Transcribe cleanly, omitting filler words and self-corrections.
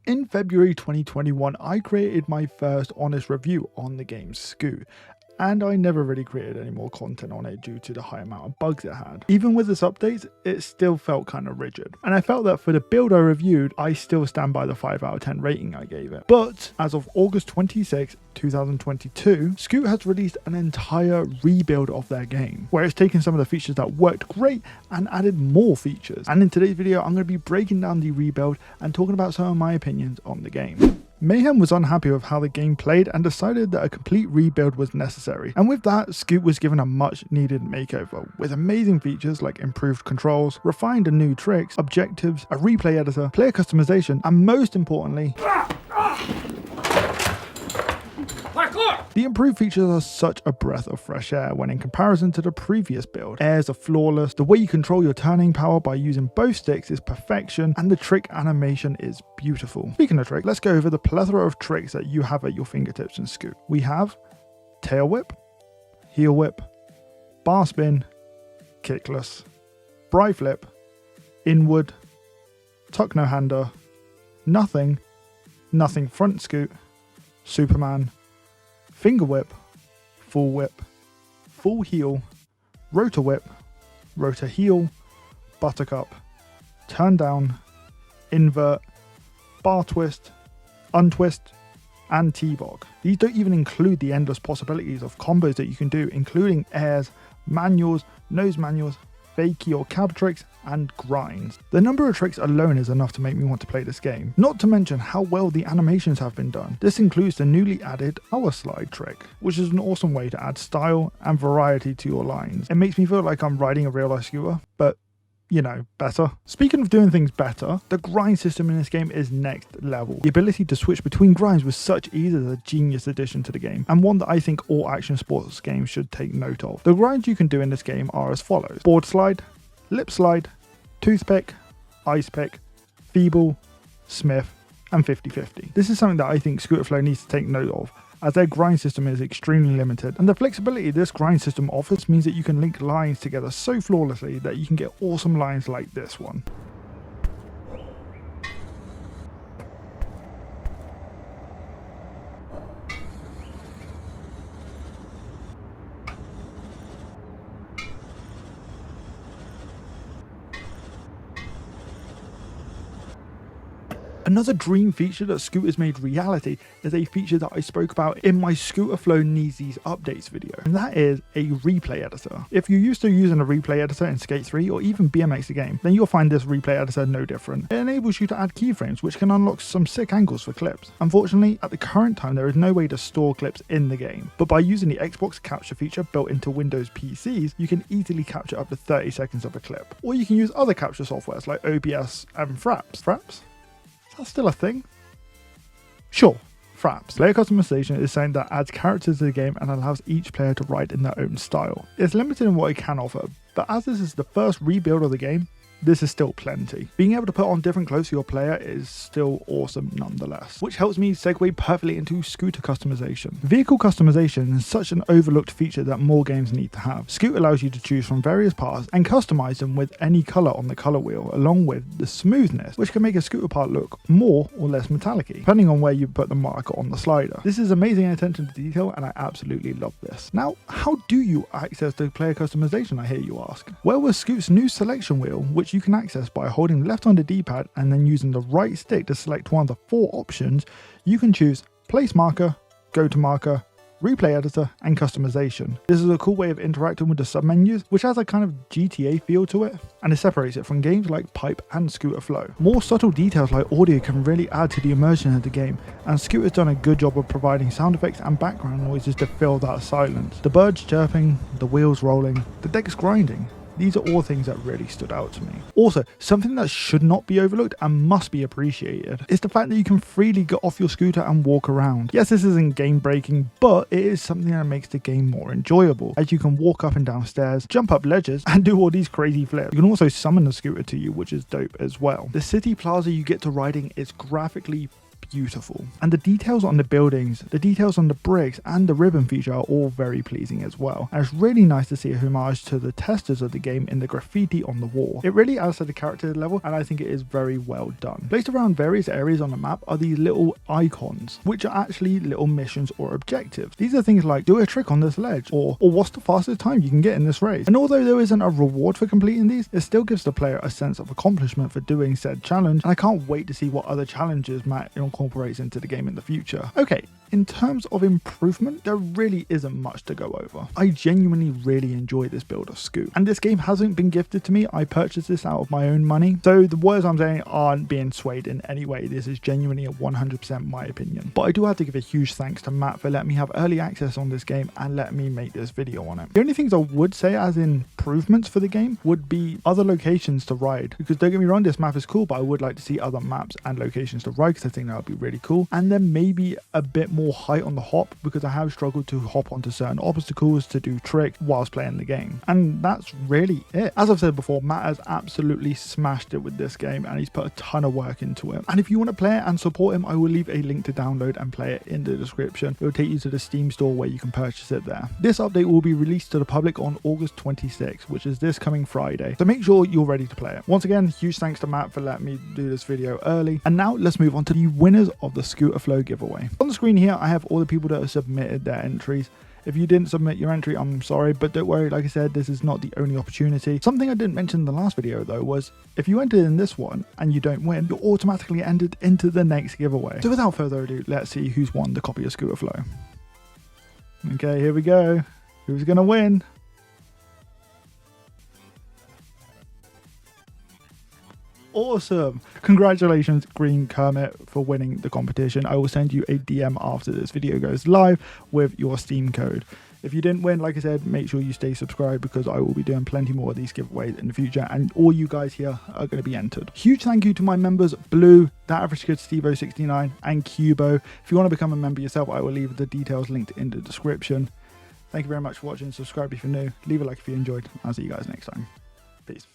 In February 2021, I created my first honest review on the game Scoot, and I never really created any more content on it due to the high amount of bugs it had. Even with its updates, it still felt kind of rigid, and I felt that for the build I reviewed, I still stand by the 5 out of 10 rating I gave it. But as of August 26, 2022, Scoot has released an entire rebuild of their game, where it's taken some of the features that worked great and added more features. And in today's video, I'm going to be breaking down the rebuild and talking about some of my opinions on the game. Mayhem was unhappy with how the game played and decided that a complete rebuild was necessary, and with that, Scoot was given a much needed makeover, with amazing features like improved controls, refined and new tricks, objectives, a replay editor, player customization, and most importantly, the improved features are such a breath of fresh air when in comparison to the previous build. Airs are flawless, the way you control your turning power by using both sticks is perfection, and the trick animation is beautiful. Speaking of tricks, let's go over the plethora of tricks that you have at your fingertips in Scoot. We have tail whip, heel whip, bar spin, kickless, bri flip, inward, tuck no hander, nothing front scoot, Superman, finger whip, full heel, rotor whip, rotor heel, buttercup, turn down, invert, bar twist, untwist, and T-bog. These don't even include the endless possibilities of combos that you can do, including airs, manuals, nose manuals, fakie or cab tricks, and grinds. The number of tricks alone is enough to make me want to play this game, not to mention how well the animations have been done. This includes the newly added power slide trick, which is an awesome way to add style and variety to your lines. It makes me feel like I'm riding a real life scooter, but you know, better. Speaking of doing things better, the grind system in this game is next level. The ability to switch between grinds with such ease is a genius addition to the game, and one that I think all action sports games should take note of. The grinds you can do in this game are as follows: board slide, lip slide, toothpick, ice pick, feeble, smith, and 50-50. This is something that I think Scooterflow needs to take note of, as their grind system is extremely limited, and the flexibility this grind system offers means that you can link lines together so flawlessly that you can get awesome lines like this one. Another dream feature that Scoot has made reality is a feature that I spoke about in my Scooterflow Needs These Updates video, and that is a replay editor. If you're used to using a replay editor in Skate 3 or even BMX the game, then you'll find this replay editor no different. It enables you to add keyframes, which can unlock some sick angles for clips. Unfortunately, at the current time there is no way to store clips in the game, but by using the Xbox capture feature built into Windows PCs, you can easily capture up to 30 seconds of a clip. Or you can use other capture softwares like OBS and Fraps. Fraps? Is that still a thing? Sure, Fraps. Player customization is something that adds characters to the game and allows each player to ride in their own style. It's limited in what it can offer, but as this is the first rebuild of the game, this is still plenty. Being able to put on different clothes for your player is still awesome nonetheless, which helps me segue perfectly into scooter customization. Vehicle customization is such an overlooked feature that more games need to have. Scoot allows you to choose from various parts and customize them with any color on the color wheel, along with the smoothness, which can make a scooter part look more or less metallic-y, depending on where you put the marker on the slider. This is amazing attention to detail, and I absolutely love this. Now, how do you access the player customization, I hear you ask? Well, with Scoot's new selection wheel, which you can access by holding left on the D-pad and then using the right stick to select one of the 4 options, you can choose place marker, go to marker, replay editor, and customization. This is a cool way of interacting with the submenus, which has a kind of GTA feel to it, and it separates it from games like Pipe and Scooterflow. More subtle details like audio can really add to the immersion of the game, and Scoot has done a good job of providing sound effects and background noises to fill that silence. The birds chirping, the wheels rolling, the decks grinding. These are all things that really stood out to me. Also, something that should not be overlooked and must be appreciated is the fact that you can freely get off your scooter and walk around. Yes, this isn't game breaking, but it is something that makes the game more enjoyable, as you can walk up and down stairs, jump up ledges, and do all these crazy flips. You can also summon the scooter to you, which is dope as well. The city plaza you get to ride in is graphically beautiful. And the details on the buildings, the details on the bricks and the ribbon feature are all very pleasing as well. And it's really nice to see a homage to the testers of the game in the graffiti on the wall. It really adds to the character level, and I think it is very well done. Placed around various areas on the map are these little icons, which are actually little missions or objectives. These are things like do a trick on this ledge, or what's the fastest time you can get in this race. And although there isn't a reward for completing these, it still gives the player a sense of accomplishment for doing said challenge, and I can't wait to see what other challenges Matt incorporates into the game in the future. Okay, in terms of improvement, there really isn't much to go over. I genuinely really enjoy this build of Scoot, and this game hasn't been gifted to me. I purchased this out of my own money, so the words I'm saying aren't being swayed in any way. This is genuinely a 100% my opinion. But I do have to give a huge thanks to Matt for letting me have early access on this game and let me make this video on it. The only things I would say as improvements for the game would be other locations to ride, because don't get me wrong, this map is cool, but I would like to see other maps and locations to ride because I think that would be really cool. And then maybe a bit more height on the hop, because I have struggled to hop onto certain obstacles to do tricks whilst playing the game. And that's really it. As I've said before, Matt has absolutely smashed it with this game and he's put a ton of work into it. And if you want to play it and support him, I will leave a link to download and play it in the description. It will take you to the Steam store where you can purchase it there. This update will be released to the public on August 26th, which is this coming Friday. So make sure you're ready to play it. Once again, huge thanks to Matt for letting me do this video early. And now let's move on to the winners of the Scooter Flow giveaway. On the screen here, I have all the people that have submitted their entries. If you didn't submit your entry, I'm sorry, but don't worry, like I said, this is not the only opportunity. Something I didn't mention in the last video though was, if you entered in this one and you don't win, you're automatically entered into the next giveaway. So without further ado, let's see who's won the copy of Scooter Flow. Okay, here we go. Who's gonna win? Awesome. Congratulations, Green Kermit, for winning the competition. I will send you a DM after this video goes live with your Steam code. If you didn't win, like I said, make sure you stay subscribed because I will be doing plenty more of these giveaways in the future and all you guys here are going to be entered. Huge thank you to my members Blue, That Average Kid Stevo69 and Cubo. If you want to become a member yourself, I will leave the details linked in the description. Thank you very much for watching. Subscribe if you're new. Leave a like if you enjoyed. I'll see you guys next time. Peace.